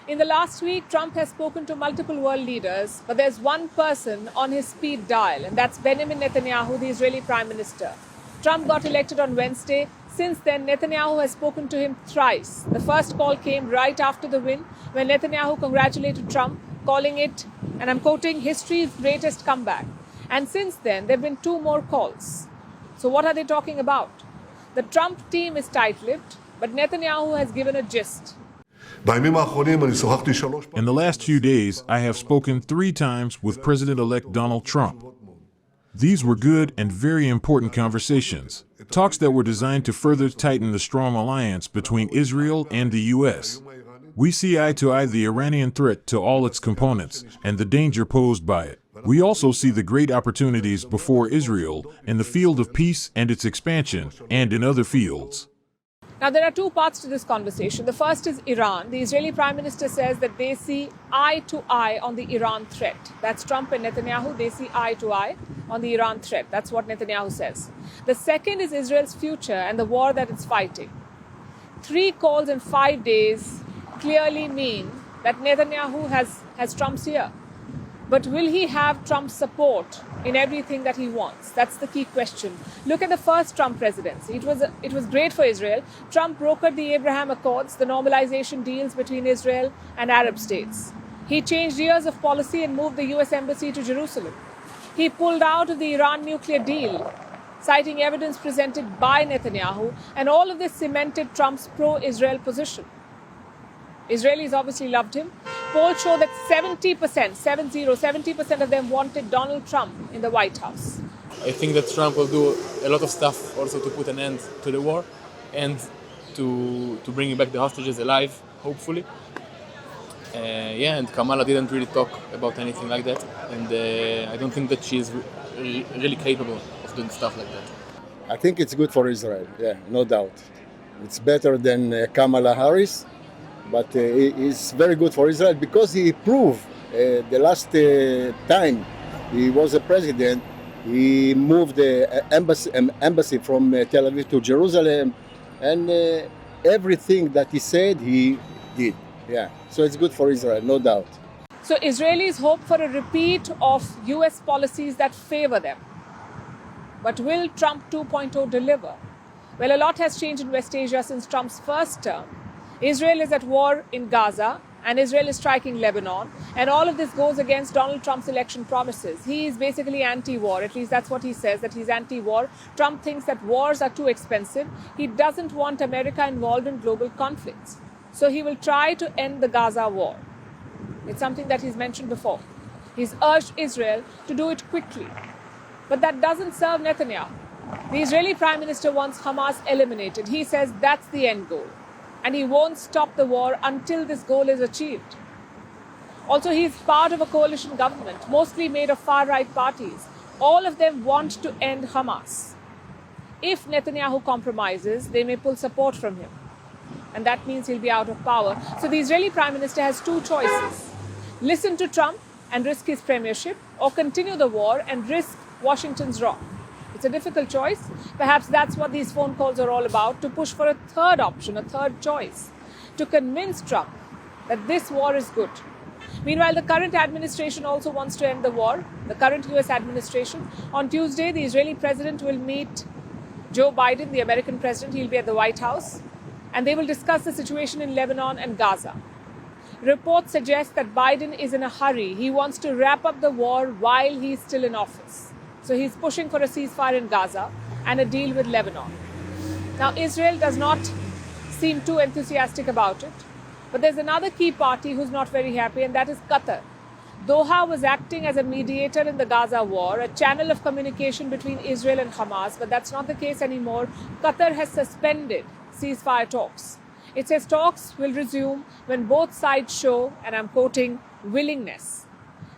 In the last week, Trump has spoken to multiple world leaders, but there's one person on his speed dial, and that's Benjamin Netanyahu, the Israeli Prime Minister. Trump got elected on Wednesday. Since then, Netanyahu has spoken to him thrice. The first call came right after the win, when Netanyahu congratulated Trump, calling it, and I'm quoting, history's greatest comeback. And since then, there have been two more calls. So what are they talking about? The Trump team is tight-lipped, but Netanyahu has given a gist. In the last few days, I have spoken 3 times with President-elect Donald Trump. These were good and very important conversations, talks that were designed to further tighten the strong alliance between Israel and the U.S. We see eye to eye the Iranian threat to all its components and the danger posed by it. We also see the great opportunities before Israel in the field of peace and its expansion, and in other fields. Now, there are two parts to this conversation. The first is Iran. The Israeli Prime Minister says that they see eye to eye on the Iran threat. That's Trump and Netanyahu. They see eye to eye on the Iran threat. That's what Netanyahu says. The second is Israel's future and the war that it's fighting. 3 calls in 5 days clearly mean that Netanyahu has Trump's ear. But will he have Trump's support in everything that he wants? That's the key question. Look at the first Trump presidency. It was great for Israel. Trump brokered the Abraham Accords, the normalization deals between Israel and Arab states. He changed years of policy and moved the US embassy to Jerusalem. He pulled out of the Iran nuclear deal, citing evidence presented by Netanyahu, and all of this cemented Trump's pro-Israel position. Israelis obviously loved him. Polls show that 70% of them wanted Donald Trump in the White House. I think that Trump will do a lot of stuff also to put an end to the war and to bring back the hostages alive, hopefully. And Kamala didn't really talk about anything like that. And I don't think that she's really capable of doing stuff like that. I think it's good for Israel, no doubt. It's better than Kamala Harris. But it's very good for Israel because he proved the last time he was a president, he moved the embassy from Tel Aviv to Jerusalem, and everything that he said, he did. So it's good for Israel, no doubt. So Israelis hope for a repeat of US policies that favor them. But will Trump 2.0 deliver? Well, a lot has changed in West Asia since Trump's first term. Israel is at war in Gaza, and Israel is striking Lebanon, and all of this goes against Donald Trump's election promises. He is basically anti-war, at least that's what he says, that he's anti-war. Trump thinks that wars are too expensive. He doesn't want America involved in global conflicts. So he will try to end the Gaza war. It's something that he's mentioned before. He's urged Israel to do it quickly. But that doesn't serve Netanyahu. The Israeli Prime Minister wants Hamas eliminated. He says that's the end goal. And he won't stop the war until this goal is achieved. Also, he is part of a coalition government, mostly made of far-right parties. All of them want to end Hamas. If Netanyahu compromises, they may pull support from him. And that means he'll be out of power. So the Israeli Prime Minister has 2 choices. Listen to Trump and risk his premiership, or continue the war and risk Washington's wrath. It's a difficult choice. Perhaps that's what these phone calls are all about, to push for a third option, a third choice, to convince Trump that this war is good. Meanwhile, the current administration also wants to end the war, the current US administration. On Tuesday, the Israeli president will meet Joe Biden, the American president. He'll be at the White House, and they will discuss the situation in Lebanon and Gaza. Reports suggest that Biden is in a hurry. He wants to wrap up the war while he's still in office. So he's pushing for a ceasefire in Gaza and a deal with Lebanon. Now, Israel does not seem too enthusiastic about it. But there's another key party who's not very happy, and that is Qatar. Doha was acting as a mediator in the Gaza war, a channel of communication between Israel and Hamas, but that's not the case anymore. Qatar has suspended ceasefire talks. It says talks will resume when both sides show, and I'm quoting, willingness.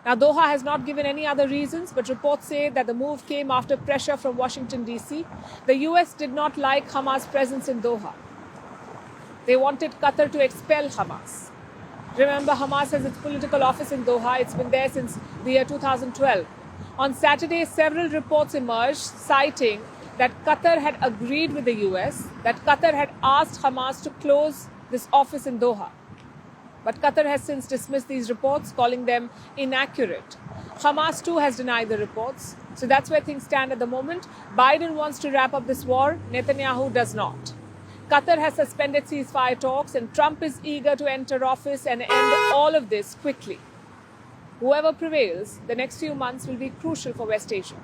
Now, Doha has not given any other reasons, but reports say that the move came after pressure from Washington, D.C. The US did not like Hamas' presence in Doha. They wanted Qatar to expel Hamas. Remember, Hamas has its political office in Doha. It's been there since the year 2012. On Saturday, several reports emerged citing that Qatar had agreed with the US, that Qatar had asked Hamas to close this office in Doha. But Qatar has since dismissed these reports, calling them inaccurate. Hamas too has denied the reports. So that's where things stand at the moment. Biden wants to wrap up this war, Netanyahu does not. Qatar has suspended ceasefire talks, and Trump is eager to enter office and end all of this quickly. Whoever prevails, the next few months will be crucial for West Asia.